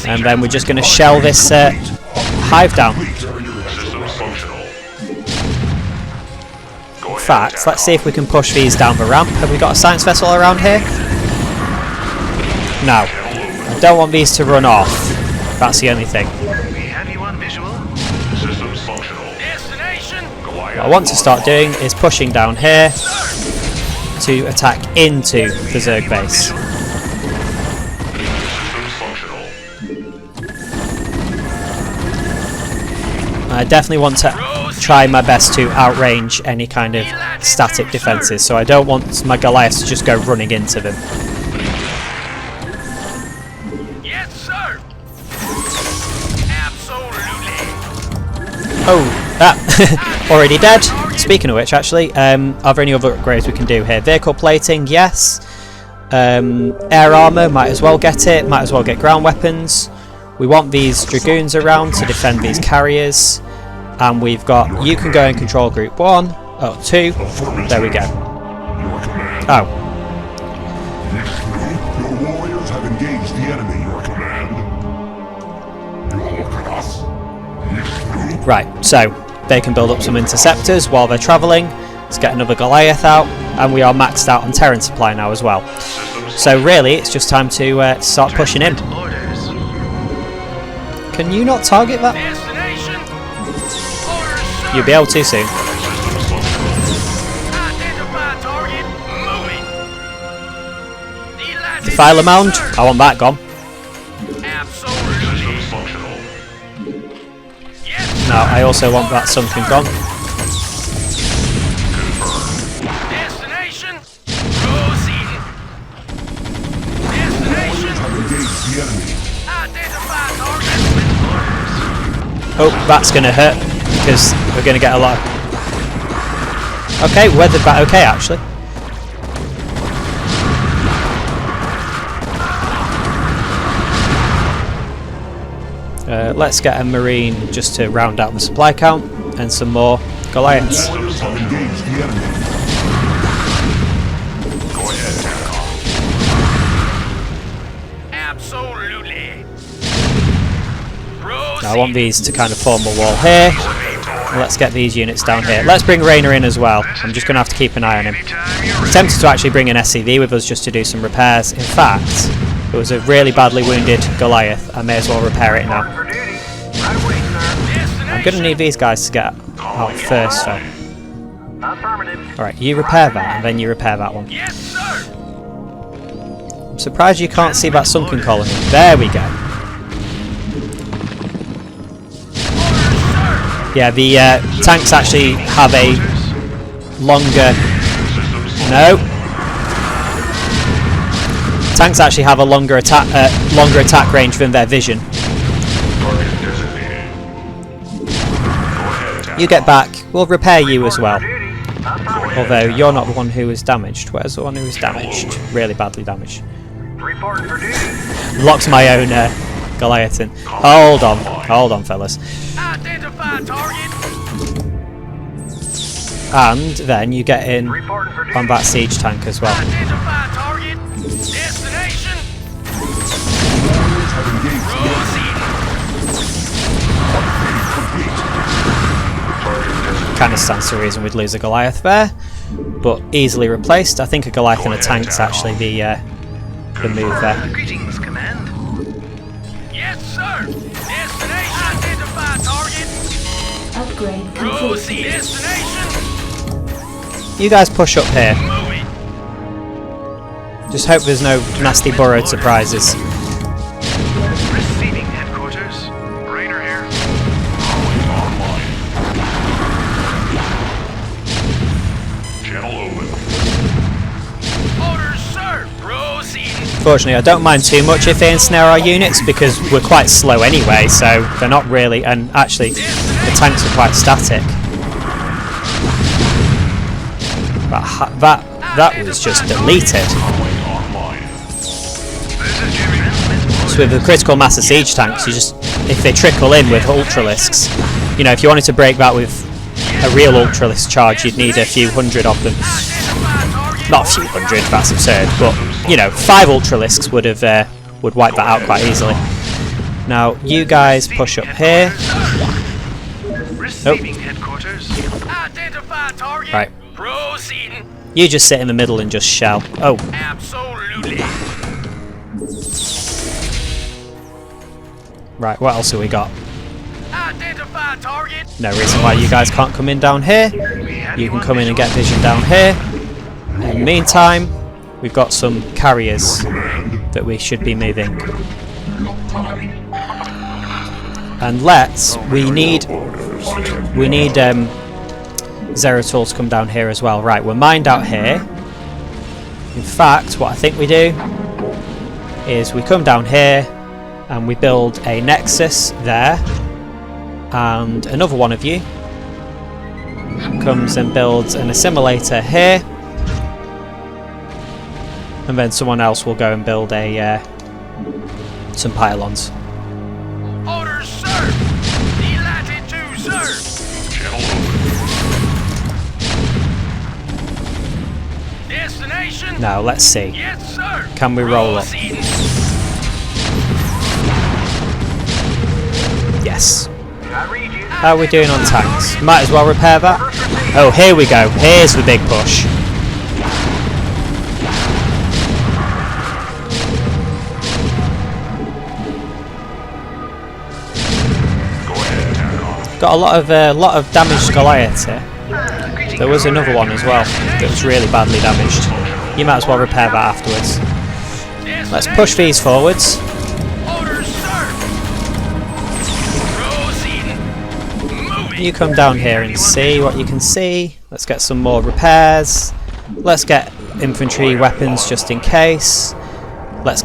And then we're just going to shell this hive down. In fact, let's see if we can push these down the ramp. Have we got a science vessel around here? No. I don't want these to run off. That's the only thing. What I want to start doing is pushing down here to attack into the Zerg base. I definitely want to try my best to outrange any kind of static defences, so I don't want my Goliaths to just go running into them. Yes, sir. Absolutely. Oh, that already dead. Speaking of which, actually, are there any other upgrades we can do here? Vehicle plating, yes. Air armor, might as well get it. Might as well get ground weapons. We want these dragoons around to defend these carriers. And we've got, you can go and control group 1. Oh, 2. There we go. Oh. Your warriors have engaged the enemy, your command. Right, so they can build up some interceptors while they're travelling. Let's get another Goliath out. And we are maxed out on Terran supply now as well. So really, it's just time to start pushing in. Can you not target that? You'll be able to soon. Defiler mound, I want that gone. No, I also want that sunken gone. Oh, that's going to hurt because we're going to get a lot of... Okay, weathered that okay actually. Let's get a marine just to round out the supply count and some more Goliaths. Absolutely. I want these to kind of form a wall here. Let's get these units down here. Let's bring Rainer in as well. I'm just going to have to keep an eye on him. I'm tempted to actually bring an SCV with us just to do some repairs. In fact, it was a really badly wounded Goliath. I may as well repair it now. I'm going to need these guys to get out first, though. Alright, you repair that, and then you repair that one. I'm surprised you can't see that sunken colony. There we go. Yeah, the tanks actually have a longer... No. Tanks actually have a longer attack range than their vision. You get back. We'll repair you as well. Although you're not the one who was damaged. Where's the one who was damaged? Really badly damaged. Locks my own Goliath in. Hold on, fellas. And then you get in on that siege tank as well. Kind of stands to reason we'd lose a Goliath there, but easily replaced. I think a Goliath and a tank's actually the move there. Greetings, command. Yes, sir. Destination. Identify target. Upgrade complete. Destination. You guys push up here. Just hope there's no nasty burrowed surprises. Receiving headquarters. Rainer here. Channel open. Orders, sir. Proceeding. Fortunately, I don't mind too much if they ensnare our units because we're quite slow anyway, so they're not really. And actually, the tanks are quite static. That was just deleted. So with the critical mass of siege tanks, you just, if they trickle in with ultralisks, you know, if you wanted to break that with a real ultralisk charge, you'd need a few hundred of them. Not a few hundred, that's absurd, but you know, 5 ultralisks would wipe that out quite easily. Now you guys push up here. Receiving headquarters. Identify target. Right. Proceeding. You just sit in the middle and just shell. Oh. Absolutely. Right, what else have we got? Identify target. No reason why you guys can't come in down here. You can come in and get vision down here. In the meantime, we've got some carriers that we should be moving. And we need Zeratul to come down here as well. Right, we're mined out here. In fact, what I think we do is we come down here and we build a nexus there. and another one of you comes and builds an assimilator here, and then someone else will go and build a some pylons. Orders, sir! Delighted to, sir! Destination? Now let's see. Yes, sir! Can we roll up? Proceeding. Yes. How are we doing on tanks? Might as well repair that. Oh, here we go. Here's the big push. Got a lot of damaged Goliaths here. There was another one as well that was really badly damaged. You might as well repair that afterwards. Let's push these forwards. Orders, sir! Proceeding. You come down here and see what you can see. Let's get some more repairs. Let's get infantry weapons just in case. Let's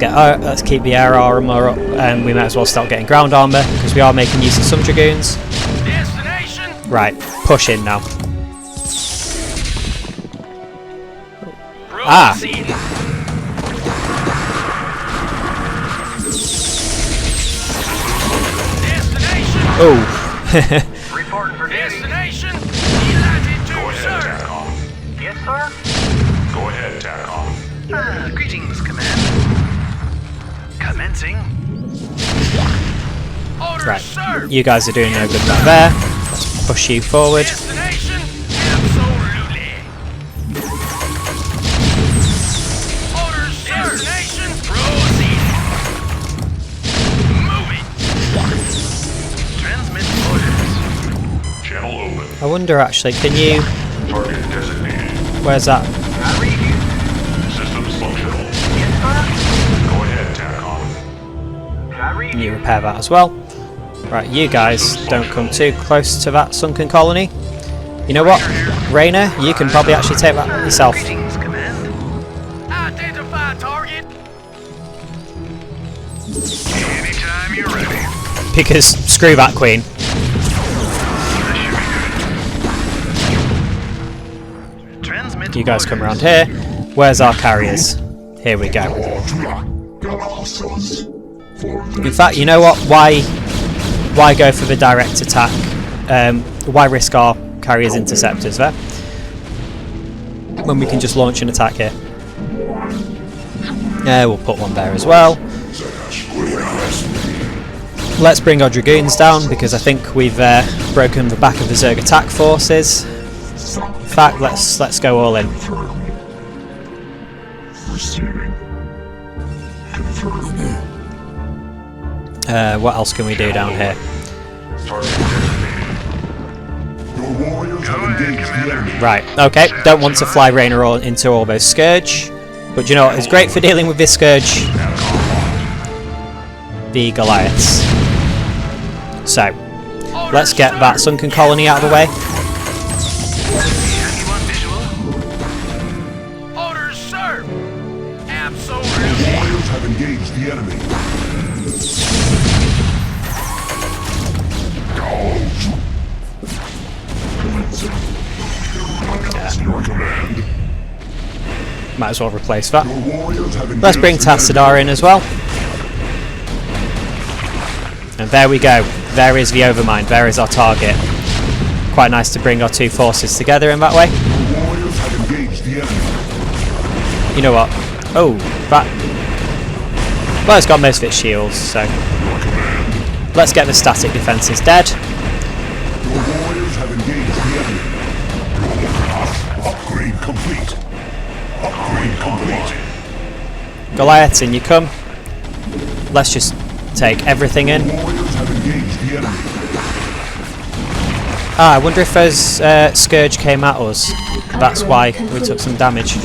keep the air armor up, and we might as well start getting ground armor because we are making use of some dragoons. Destination? Right, push in now. Ah. Proceeding. Destination? Oh. Reporting for destination. Delighted to, sir. Yes, sir. Go ahead, TACOM. Greetings, Command. Commencing. Orders, Right, sir. you guys are doing no good back there. Let's push you forward. Destination? Absolutely. Orders, sir. Destination? Proceeding. Moving. Transmit orders. Channel open. I wonder actually, can you... Target designated. Where's that? I read you. Systems functional. Yes, sir. Go ahead, TACOM. I read Can you repair that as well? Right, you guys don't come too close to that sunken colony. You know what? Rainer, you can probably actually take that yourself. Greetings, Command. Identify target. Anytime you're ready. Because screw that queen. Transmit You guys come around orders. here. Where's our carriers? Here we go. In fact, you know what? Why go for the direct attack? Why risk our carriers' interceptors there? When we can just launch an attack here. Yeah, we'll put one there as well. Let's bring our dragoons down because I think we've broken the back of the Zerg attack forces. In fact, let's go all in. What else can we do down here? Right, okay, don't want to fly Rainer into all those Scourge, but you know what, it's great for dealing with this Scourge. The Goliaths. So, let's get that sunken colony out of the way. Anyone visual? Orders, sir. Absolutely. Warriors have engaged the enemy. Might as well replace that. Warriors have Let's bring Tassadar in as well. And there we go. There is the Overmind. There is our target. Quite nice to bring our two forces together in that way. Warriors have engaged the enemy. You know what? Oh, that... Well, it's got most of its shields, so... Let's get the static defences dead. Your warriors have engaged the enemy. Upgrade complete. Upgrade complete. Goliaths, in you come. Let's just take everything in. Warriors have engaged the enemy. Ah, I wonder if those Scourge came at us. That's why we took some damage.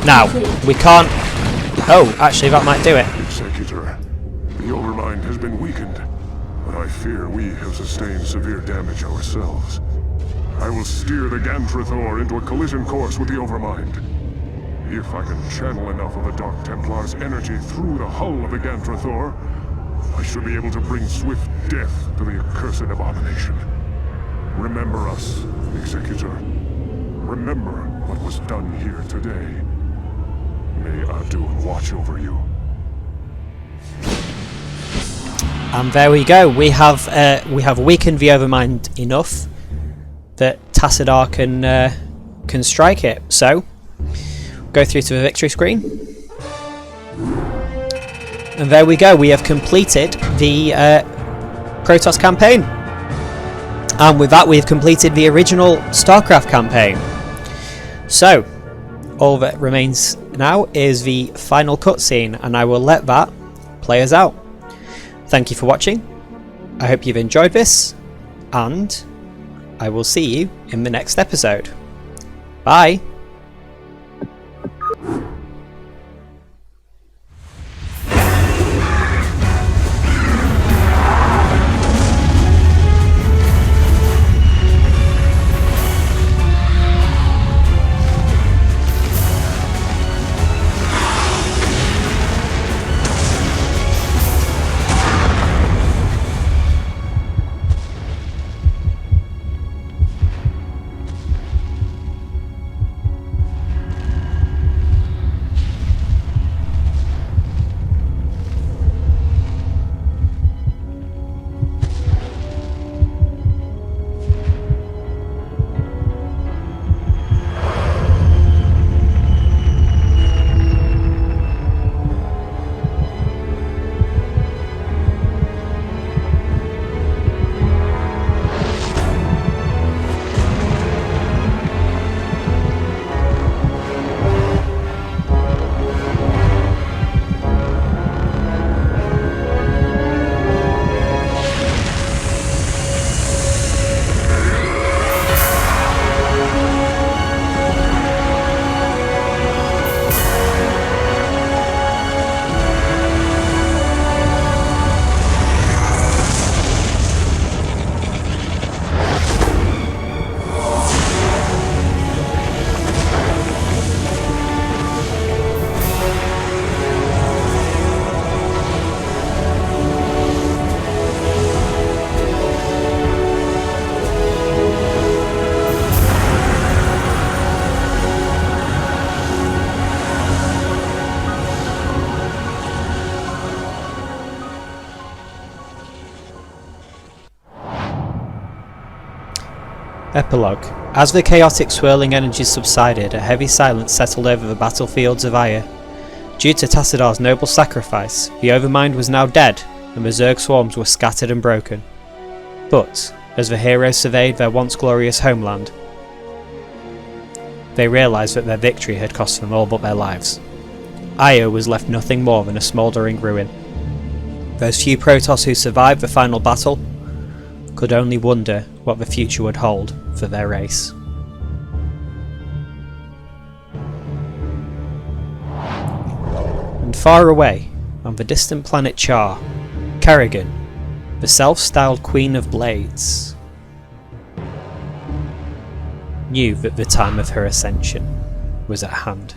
Now, we can't... Oh, actually that might do it. Executor, the Overmind has been weakened, but I fear we have sustained severe damage ourselves. I will steer the Gantrathor into a collision course with the Overmind. If I can channel enough of the Dark Templar's energy through the hull of the Gantrathor, I should be able to bring swift death to the accursed abomination. Remember us, Executor. Remember what was done here today. May Adun watch over you. And there we go. We have weakened the Overmind enough that Tassadar can strike it. So go through to the victory screen, and there we go. We have completed the Protoss campaign, and with that, we have completed the original StarCraft campaign. So all that remains now is the final cutscene, and I will let that play us out. Thank you for watching. I hope you've enjoyed this, and I will see you in the next episode. Bye! Epilogue. As the chaotic swirling energies subsided, a heavy silence settled over the battlefields of Aya. Due to Tassadar's noble sacrifice, the Overmind was now dead, and the Zerg swarms were scattered and broken. But, as the heroes surveyed their once glorious homeland, they realised that their victory had cost them all but their lives. Aya was left nothing more than a smouldering ruin. Those few Protoss who survived the final battle could only wonder what the future would hold for their race. And far away, on the distant planet Char, Kerrigan, the self-styled Queen of Blades, knew that the time of her ascension was at hand.